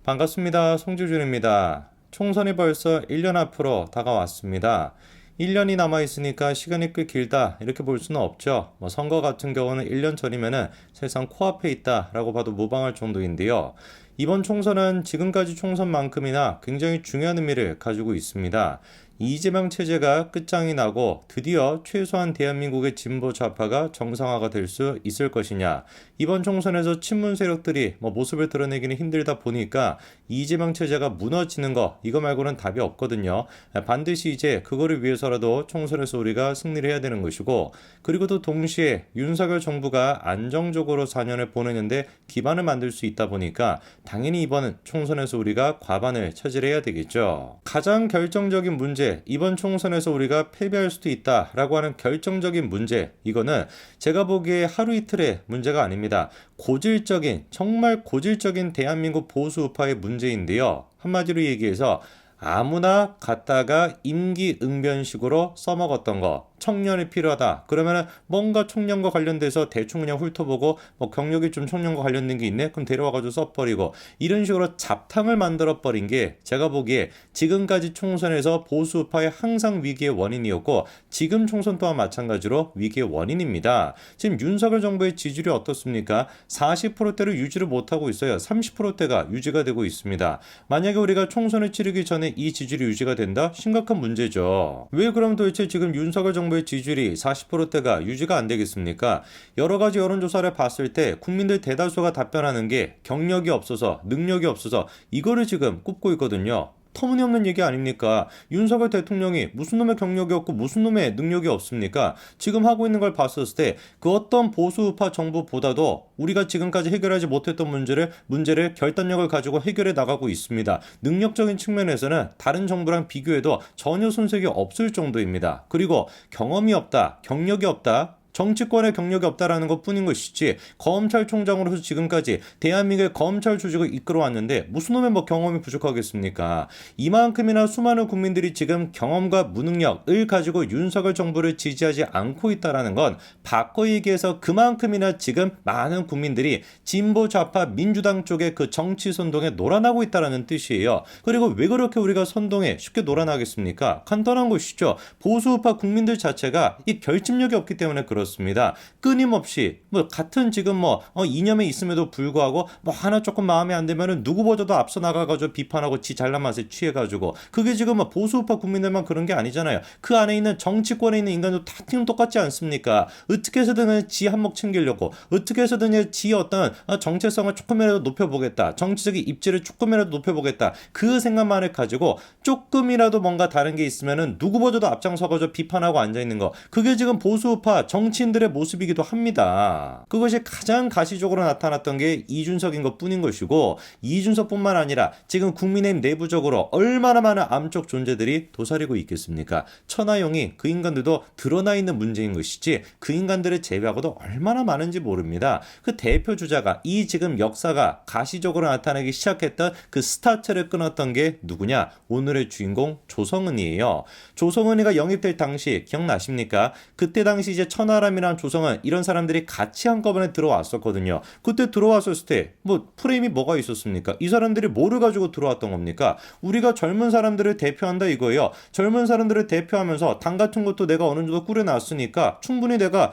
반갑습니다. 송주준입니다. 총선이 벌써 1년 앞으로 다가왔습니다. 1년이 남아있으니까 시간이 꽤 길다 이렇게 볼 수는 없죠. 선거 같은 경우는 1년 전이면은 세상 코앞에 있다라고 봐도 무방할 정도인데요. 이번 총선은 지금까지 총선만큼이나 굉장히 중요한 의미를 가지고 있습니다. 이재명 체제가 끝장이 나고 드디어 최소한 대한민국의 진보 좌파가 정상화가 될 수 있을 것이냐. 이번 총선에서 친문 세력들이 모습을 드러내기는 힘들다 보니까 이재명 체제가 무너지는 거 이거 말고는 답이 없거든요. 반드시 이제 그거를 위해서라도 총선에서 우리가 승리를 해야 되는 것이고, 그리고 또 동시에 윤석열 정부가 안정적으로 4년을 보내는데 기반을 만들 수 있다 보니까 당연히 이번 총선에서 우리가 과반을 차지해야 되겠죠. 가장 결정적인 문제, 이번 총선에서 우리가 패배할 수도 있다라고 하는 결정적인 문제, 이거는 제가 보기에 하루 이틀의 문제가 아닙니다. 고질적인, 정말 고질적인 대한민국 보수 우파의 문제인데요. 한마디로 얘기해서 아무나 갖다가 임기응변식으로 써먹었던 거, 청년이 필요하다 그러면은 뭔가 청년과 관련돼서 대충 그냥 훑어보고 경력이 좀 청년과 관련된 게 있네 그럼 데려와가지고 써버리고, 이런 식으로 잡탕을 만들어버린 게 제가 보기에 지금까지 총선에서 보수파의 항상 위기의 원인이었고, 지금 총선 또한 마찬가지로 위기의 원인입니다. 지금 윤석열 정부의 지지율이 어떻습니까? 40%대를 유지를 못하고 있어요. 30%대가 유지가 되고 있습니다. 만약에 우리가 총선을 치르기 전에 이 지지율이 유지가 된다? 심각한 문제죠. 왜 그럼 도대체 지금 윤석열 정부의 지지율이 40%대가 유지가 안 되겠습니까? 여러 가지 여론조사를 봤을 때 국민들 대다수가 답변하는 게 경력이 없어서, 능력이 없어서 이거를 지금 꼽고 있거든요. 터무니없는 얘기 아닙니까? 윤석열 대통령이 무슨 놈의 경력이 없고 무슨 놈의 능력이 없습니까? 지금 하고 있는 걸 봤었을 때 그 어떤 보수우파 정부보다도 우리가 지금까지 해결하지 못했던 문제를 결단력을 가지고 해결해 나가고 있습니다. 능력적인 측면에서는 다른 정부랑 비교해도 전혀 손색이 없을 정도입니다. 그리고 경험이 없다, 경력이 없다, 정치권의 경력이 없다라는 것 뿐인 것이지, 검찰총장으로서 지금까지 대한민국의 검찰 조직을 이끌어왔는데 무슨 놈의 경험이 부족하겠습니까? 이만큼이나 수많은 국민들이 지금 경험과 무능력을 가지고 윤석열 정부를 지지하지 않고 있다라는 건 바꿔 얘기해서 그만큼이나 지금 많은 국민들이 진보 좌파 민주당 쪽의 그 정치 선동에 놀아나고 있다라는 뜻이에요. 그리고 왜 그렇게 우리가 선동에 쉽게 놀아나겠습니까? 간단한 것이죠. 보수우파 국민들 자체가 이 결집력이 없기 때문에 그렇습니다. 끊임없이 같은 지금 이념에 있음에도 불구하고 하나 조금 마음에 안 들면은 누구보다도 앞서 나가가지고 비판하고 지 잘난 맛에 취해가지고, 그게 지금 보수우파 국민들만 그런 게 아니잖아요. 그 안에 있는 정치권에 있는 인간도 다 지금 똑같지 않습니까? 어떻게 해서든 지 한몫 챙기려고, 어떻게 해서든 지 어떤 정체성을 조금이라도 높여보겠다, 정치적인 입지를 조금이라도 높여보겠다, 그 생각만을 가지고 조금이라도 뭔가 다른 게 있으면은 누구보다도 앞장서가지고 비판하고 앉아있는 거, 그게 지금 보수우파 정치인들의 모습이기도 합니다. 그것이 가장 가시적으로 나타났던 게 이준석인 것 뿐인 것이고, 이준석뿐만 아니라 지금 국민의힘 내부적으로 얼마나 많은 암적 존재들이 도사리고 있겠습니까? 천하용이 그 인간들도 드러나 있는 문제인 것이지, 그 인간들을 제외하고도 얼마나 많은지 모릅니다. 그 대표 주자가, 이 지금 역사가 가시적으로 나타나기 시작했던 그 스타트를 끊었던 게 누구냐? 오늘의 주인공 조성은이에요. 조성은이가 영입될 당시 기억나십니까? 그때 당시 이제 천하람이랑 조성은 이런 사람들이 같이 한꺼번에 들어왔었거든요. 그때 들어왔었을 때 프레임이 뭐가 있었습니까? 이 사람들이 뭐를 가지고 들어왔던 겁니까? 우리가 젊은 사람들을 대표한다 이거예요. 젊은 사람들을 대표하면서 당 같은 것도 내가 어느 정도 꾸려놨으니까 충분히 내가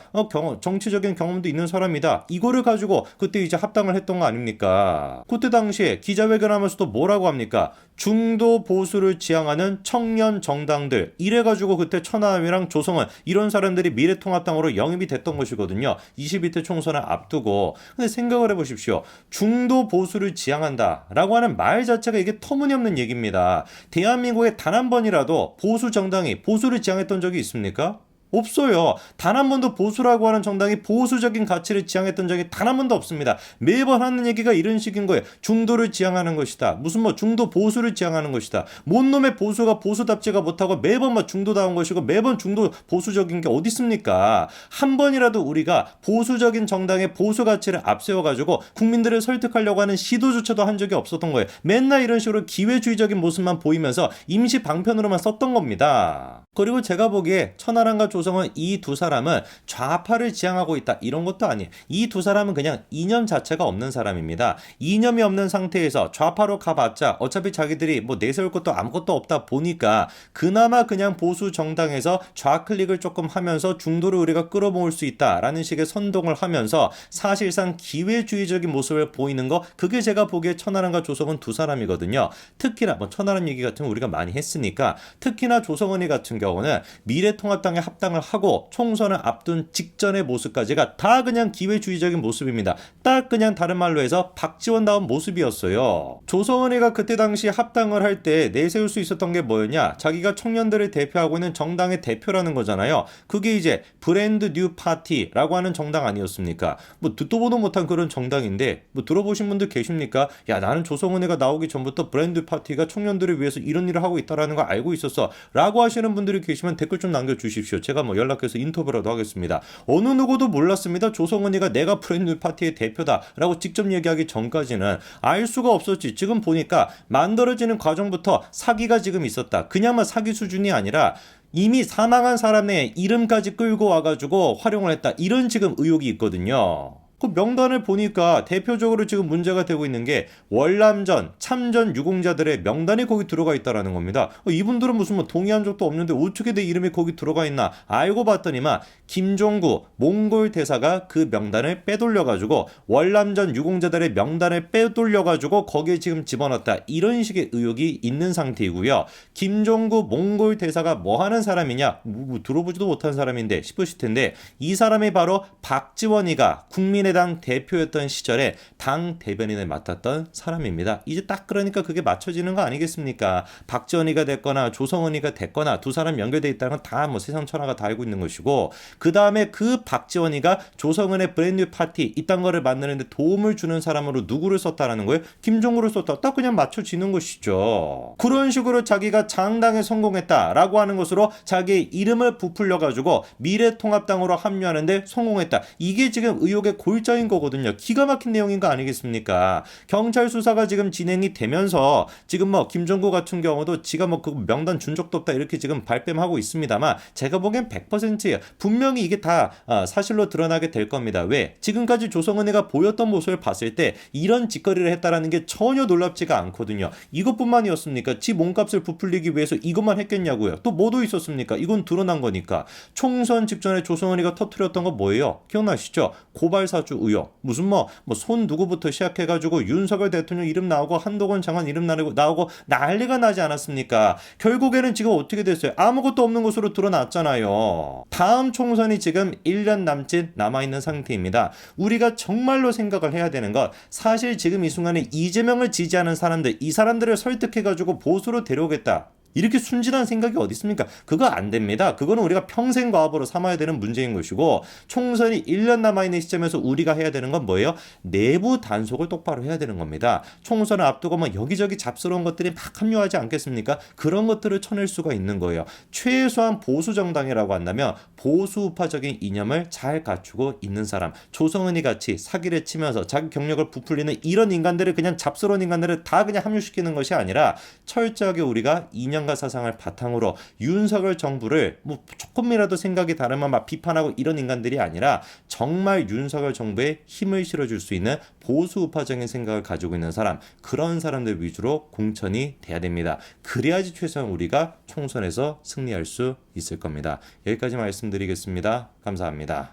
정치적인 경험도 있는 사람이다, 이거를 가지고 그때 이제 합당을 했던 거 아닙니까? 그때 당시에 기자회견하면서도 뭐라고 합니까? 중도 보수를 지향하는 청년 정당들, 이래가지고 그때 천하람이랑 조성은 이런 사람들이 미래통합당으로 영입이 됐던 것이거든요. 22대 총선을 앞두고. 근데 생각을 해보십시오. 중도 보수를 지향한다 라고 하는 말 자체가 이게 터무니없는 얘기입니다. 대한민국에 단 한 번이라도 보수 정당이 보수를 지향했던 적이 있습니까? 없어요. 단 한 번도 보수라고 하는 정당이 보수적인 가치를 지향했던 적이 단 한 번도 없습니다. 매번 하는 얘기가 이런 식인 거예요. 중도를 지향하는 것이다. 무슨 중도 보수를 지향하는 것이다. 뭔 놈의 보수가 보수답지가 못하고 매번 중도다운 것이고 매번 중도 보수적인 게 어디 있습니까? 한 번이라도 우리가 보수적인 정당의 보수 가치를 앞세워가지고 국민들을 설득하려고 하는 시도조차도 한 적이 없었던 거예요. 맨날 이런 식으로 기회주의적인 모습만 보이면서 임시 방편으로만 썼던 겁니다. 그리고 제가 보기에 천하람과 조성은 이 두 사람은 좌파를 지향하고 있다 이런 것도 아니에요. 이 두 사람은 그냥 이념 자체가 없는 사람입니다. 이념이 없는 상태에서 좌파로 가봤자 어차피 자기들이 뭐 내세울 것도 아무것도 없다 보니까 그나마 그냥 보수 정당에서 좌클릭을 조금 하면서 중도를 우리가 끌어모을 수 있다라는 식의 선동을 하면서 사실상 기회주의적인 모습을 보이는 거, 그게 제가 보기에 천하람과 조성은 두 사람이거든요. 특히나 뭐 천하람 얘기 같은 거 우리가 많이 했으니까, 특히나 조성은이 같은 경우는 미래통합당에 합당을 하고 총선을 앞둔 직전의 모습까지가 다 그냥 기회주의적인 모습입니다. 딱 그냥 다른 말로 해서 박지원다운 모습이었어요. 조성은이가 그때 당시 합당을 할 때 내세울 수 있었던 게 뭐였냐? 자기가 청년들을 대표하고 있는 정당의 대표라는 거잖아요. 그게 이제 브랜드 뉴 파티라고 하는 정당 아니었습니까? 뭐 듣도 보도 못한 그런 정당인데 뭐 들어보신 분들 계십니까? 야, 나는 조성은이가 나오기 전부터 브랜드 파티가 청년들을 위해서 이런 일을 하고 있다라는 걸 알고 있었어 라고 하시는 분들이 계시면 댓글 좀 남겨주십시오. 제가 뭐 연락해서 인터뷰라도 하겠습니다. 어느 누구도 몰랐습니다. 조성은이가 내가 브랜드 파티의 대표다 라고 직접 얘기하기 전까지는 알 수가 없었지. 지금 보니까 만들어지는 과정부터 사기가 지금 있었다. 그냥만 사기 수준이 아니라 이미 사망한 사람의 이름까지 끌고 와가지고 활용을 했다. 이런 지금 의혹이 있거든요. 그 명단을 보니까 대표적으로 지금 문제가 되고 있는 게 월남전, 참전 유공자들의 명단이 거기 들어가 있다라는 겁니다. 이분들은 무슨 뭐 동의한 적도 없는데 어떻게 내 이름이 거기 들어가 있나 알고 봤더니만 김종구 몽골 대사가 그 명단을 빼돌려가지고 월남전 유공자들의 명단을 빼돌려가지고 거기에 지금 집어넣었다. 이런 식의 의혹이 있는 상태이고요. 김종구 몽골 대사가 뭐 하는 사람이냐? 뭐 들어보지도 못한 사람인데 싶으실 텐데 이 사람이 바로 박지원이가 국민의당 대표였던 시절에 당 대변인을 맡았던 사람입니다. 이제 딱 그러니까 그게 맞춰지는 거 아니겠습니까? 박지원이가 됐거나 조성은이가 됐거나 두 사람 연결돼 있다는 건 다 뭐 세상 천하가 다 알고 있는 것이고, 그 다음에 그 박지원이가 조성은의 브랜드 파티 이딴 거를 만드는데 도움을 주는 사람으로 누구를 썼다라는 거예요? 김종구를 썼다. 딱 그냥 맞춰지는 것이죠. 그런 식으로 자기가 장당에 성공했다라고 하는 것으로 자기의 이름을 부풀려가지고 미래통합당으로 합류하는데 성공했다. 이게 지금 의혹의 골자인 거거든요. 기가 막힌 내용인 거 아니겠습니까? 경찰 수사가 지금 진행이 되면서 지금 뭐 김종구 같은 경우도 지가 뭐 그 명단 준 적도 없다 이렇게 지금 발뺌하고 있습니다만, 제가 보기엔 100%예요. 분명히 이게 다 사실로 드러나게 될 겁니다. 왜? 지금까지 조성은이가 보였던 모습을 봤을 때 이런 짓거리를 했다라는 게 전혀 놀랍지가 않거든요. 이것뿐만이었습니까? 지 몸값을 부풀리기 위해서 이것만 했겠냐고요. 또 뭐도 있었습니까? 이건 드러난 거니까. 총선 직전에 조성은이가 터뜨렸던 거 뭐예요? 기억나시죠? 고발사주 의혹. 무슨 뭐 손 누구부터 시작해가지고 윤석열 대통령 이름 나오고 한동훈 장관 이름 나오고 난리가 나지 않았습니까? 결국에는 지금 어떻게 됐어요? 아무것도 없는 것으로 드러났잖아요. 다음 총선이 지금 1년 남짓 남아있는 상태입니다. 우리가 정말로 생각을 해야 되는 건, 사실 지금 이 순간에 이재명을 지지하는 사람들, 이 사람들을 설득해가지고 보수로 데려오겠다. 이렇게 순진한 생각이 어디 있습니까? 그거 안 됩니다. 그거는 우리가 평생 과업으로 삼아야 되는 문제인 것이고, 총선이 1년 남아있는 시점에서 우리가 해야 되는 건 뭐예요? 내부 단속을 똑바로 해야 되는 겁니다. 총선을 앞두고 뭐 여기저기 잡스러운 것들이 막 합류하지 않겠습니까? 그런 것들을 쳐낼 수가 있는 거예요. 최소한 보수 정당이라고 한다면 보수 우파적인 이념을 잘 갖추고 있는 사람, 조성은이 같이 사기를 치면서 자기 경력을 부풀리는 이런 인간들을, 그냥 잡스러운 인간들을 다 그냥 합류시키는 것이 아니라 철저하게 우리가 이념 과 사상을 바탕으로 윤석열 정부를 뭐 조금이라도 생각이 다르면 막 비판하고 이런 인간들이 아니라 정말 윤석열 정부에 힘을 실어줄 수 있는 보수 우파적인 생각을 가지고 있는 사람, 그런 사람들 위주로 공천이 돼야 됩니다. 그래야지 최소한 우리가 총선에서 승리할 수 있을 겁니다. 여기까지 말씀드리겠습니다. 감사합니다.